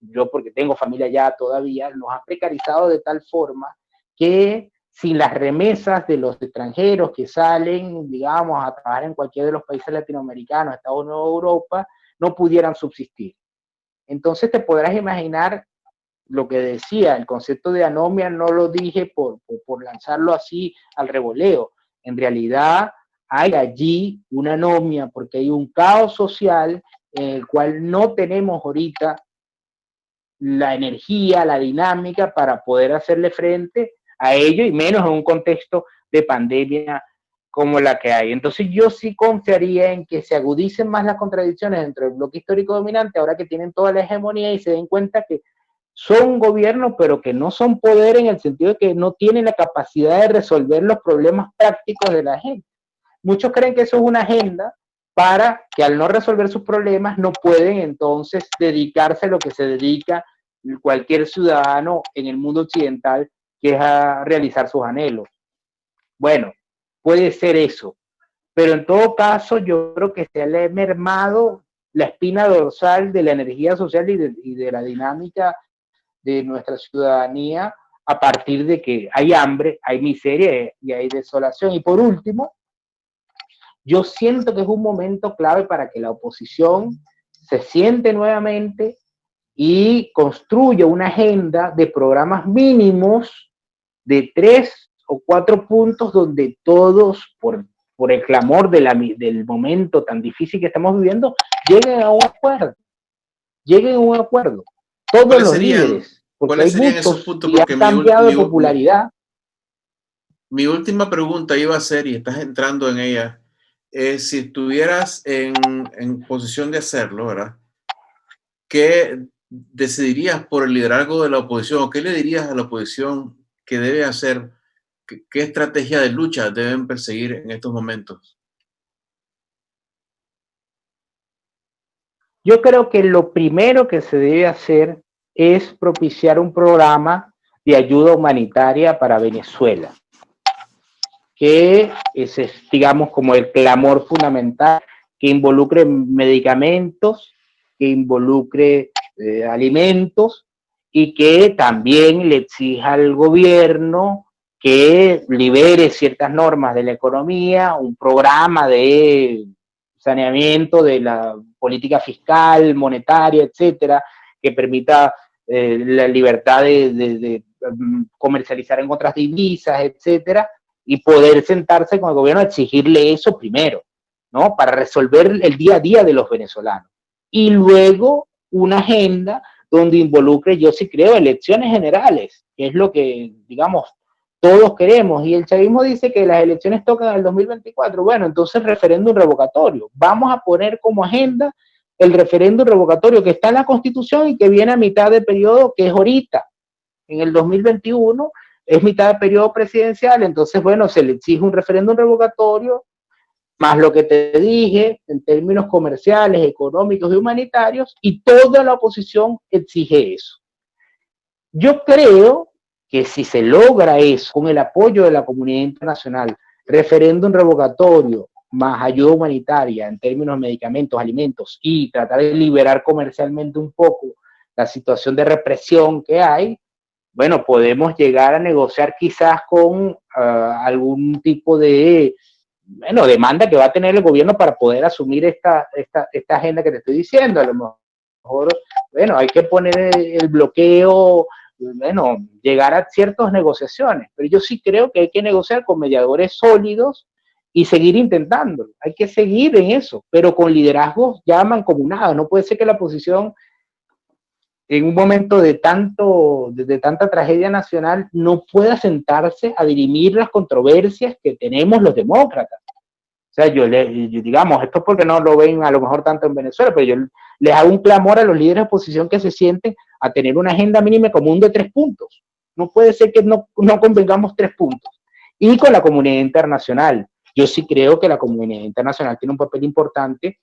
yo porque tengo familia allá todavía, nos ha precarizado de tal forma que sin las remesas de los extranjeros que salen, digamos, a trabajar en cualquiera de los países latinoamericanos, Estados Unidos o Europa, no pudieran subsistir. Entonces te podrás imaginar lo que decía, el concepto de anomia no lo dije por lanzarlo así al revoleo. En realidad hay allí una anomia porque hay un caos social en el cual no tenemos ahorita la energía, la dinámica para poder hacerle frente a ello y menos en un contexto de pandemia como la que hay. Entonces yo sí confiaría en que se agudicen más las contradicciones dentro del bloque histórico dominante ahora que tienen toda la hegemonía y se den cuenta que son gobiernos pero que no son poder en el sentido de que no tienen la capacidad de resolver los problemas prácticos de la gente. Muchos creen que eso es una agenda para que al no resolver sus problemas no pueden entonces dedicarse a lo que se dedica cualquier ciudadano en el mundo occidental, que es a realizar sus anhelos. Bueno, puede ser eso, pero en todo caso yo creo que se le ha mermado la espina dorsal de la energía social y de la dinámica de nuestra ciudadanía a partir de que hay hambre, hay miseria y hay desolación. Y por último, yo siento que es un momento clave para que la oposición se siente nuevamente y construya una agenda de programas mínimos de 3 o 4 puntos donde todos, por el clamor del momento tan difícil que estamos viviendo, lleguen a un acuerdo. Lleguen a un acuerdo. Todos los líderes, porque hay serían esos muchos puntos? que han cambiado de popularidad. Mi última pregunta iba a ser, y estás entrando en ella, si estuvieras en posición de hacerlo, ¿verdad? ¿Qué decidirías por el liderazgo de la oposición? ¿O qué le dirías a la oposición que debe hacer? ¿Qué estrategia de lucha deben perseguir en estos momentos? Yo creo que lo primero que se debe hacer es propiciar un programa de ayuda humanitaria para Venezuela, que es, digamos, como el clamor fundamental, que involucre medicamentos, que involucre alimentos y que también le exija al gobierno que libere ciertas normas de la economía, un programa de saneamiento de la política fiscal, monetaria, etcétera, que permita la libertad de comercializar en otras divisas, etcétera, y poder sentarse con el gobierno a exigirle eso primero, ¿no? Para resolver el día a día de los venezolanos. Y luego una agenda donde involucre, yo sí creo, elecciones generales, que es lo que, digamos, todos queremos. Y el chavismo dice que las elecciones tocan en el 2024. Bueno, entonces referéndum revocatorio. Vamos a poner como agenda el referéndum revocatorio que está en la Constitución y que viene a mitad de periodo, que es ahorita, en el 2021, es mitad de periodo presidencial. Entonces, bueno, se le exige un referéndum revocatorio, más lo que te dije en términos comerciales, económicos y humanitarios, y toda la oposición exige eso. Yo creo que si se logra eso con el apoyo de la comunidad internacional, referéndum revocatorio, más ayuda humanitaria en términos de medicamentos, alimentos y tratar de liberar comercialmente un poco la situación de represión que hay, bueno, podemos llegar a negociar quizás con algún tipo de, bueno, demanda que va a tener el gobierno para poder asumir esta agenda que te estoy diciendo. A lo mejor, bueno, hay que poner el bloqueo, bueno, llegar a ciertas negociaciones, pero yo sí creo que hay que negociar con mediadores sólidos y seguir intentándolo. Hay que seguir en eso, pero con liderazgos ya mancomunados. No puede ser que la oposición en un momento de tanta tragedia nacional no pueda sentarse a dirimir las controversias que tenemos los demócratas. O sea, digamos, esto es porque no lo ven a lo mejor tanto en Venezuela, pero yo les hago un clamor a los líderes de oposición que se sienten a tener una agenda mínima común de 3 puntos. No puede ser que no convengamos 3 puntos. Y con la comunidad internacional. Yo sí creo que la comunidad internacional tiene un papel importante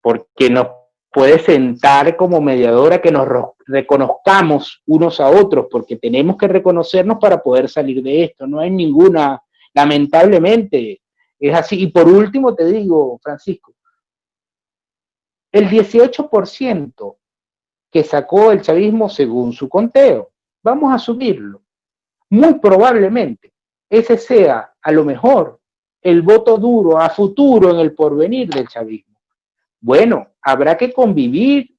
porque nos puede sentar como mediadora, que nos reconozcamos unos a otros, porque tenemos que reconocernos para poder salir de esto. No hay ninguna, lamentablemente, es así. Y por último te digo, Francisco, el 18% que sacó el chavismo según su conteo, vamos a asumirlo, muy probablemente ese sea a lo mejor el voto duro a futuro en el porvenir del chavismo. Bueno, habrá que convivir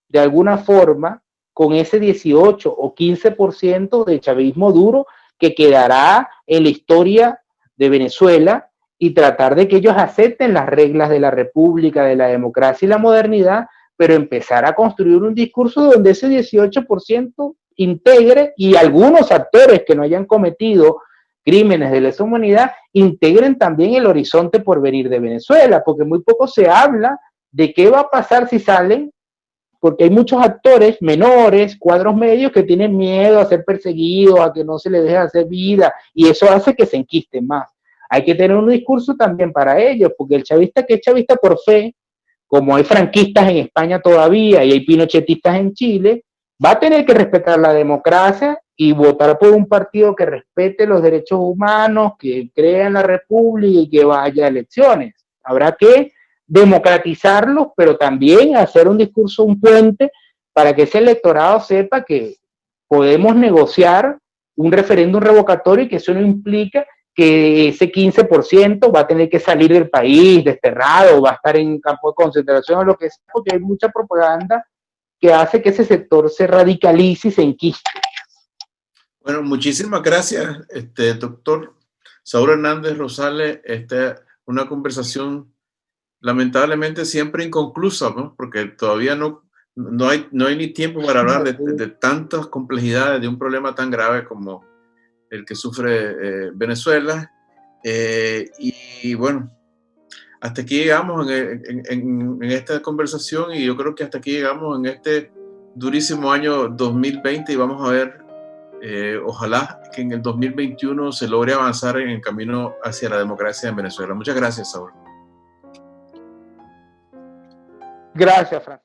de alguna forma con ese 18 o 15% de chavismo duro que quedará en la historia de Venezuela y tratar de que ellos acepten las reglas de la república, de la democracia y la modernidad, pero empezar a construir un discurso donde ese 18% integre y algunos actores que no hayan cometido crímenes de lesa humanidad integren también el horizonte por venir de Venezuela, porque muy poco se habla de qué va a pasar si salen, porque hay muchos actores menores, cuadros medios, que tienen miedo a ser perseguidos, a que no se les deje hacer vida, y eso hace que se enquisten más. Hay que tener un discurso también para ellos, porque el chavista que es chavista por fe, como hay franquistas en España todavía y hay pinochetistas en Chile, va a tener que respetar la democracia y votar por un partido que respete los derechos humanos, que crea en la república y que vaya a elecciones. Habrá que democratizarlos, pero también hacer un discurso, un puente, para que ese electorado sepa que podemos negociar un referéndum revocatorio y que eso no implica que ese 15% va a tener que salir del país, desterrado, va a estar en campo de concentración o lo que sea, porque hay mucha propaganda que hace que ese sector se radicalice y se enquiste. Bueno, muchísimas gracias, doctor Saúl Hernández Rosales. Una conversación lamentablemente siempre inconclusa, ¿no? Porque todavía no hay ni tiempo para hablar de tantas complejidades de un problema tan grave como el que sufre Venezuela. Y bueno, hasta aquí llegamos en esta conversación, y yo creo que hasta aquí llegamos en este durísimo año 2020, y vamos a ver, ojalá que en el 2021 se logre avanzar en el camino hacia la democracia en Venezuela. Muchas gracias, Saúl. Gracias, Fran.